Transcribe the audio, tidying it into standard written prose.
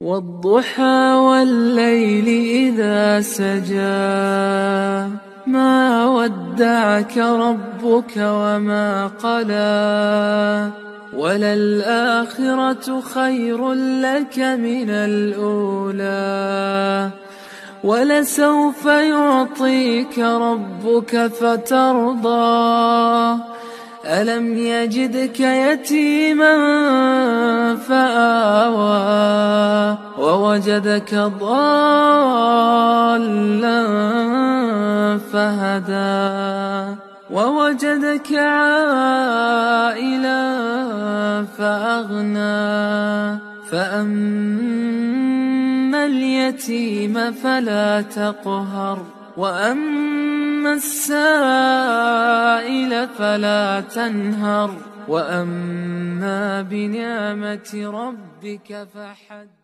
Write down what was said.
والضحى والليل إذا سجى ما ودعك ربك وما قلى وللآخرة خير لك من الأولى ولسوف يعطيك ربك فترضى ألم يجدك يتيما فآوى ووجدك ضالا فهدى ووجدك عائلا فأغنى فأما اليتيم فلا تقهر وأما السائل فلا تنهر وأما بنعمة ربك فحدث.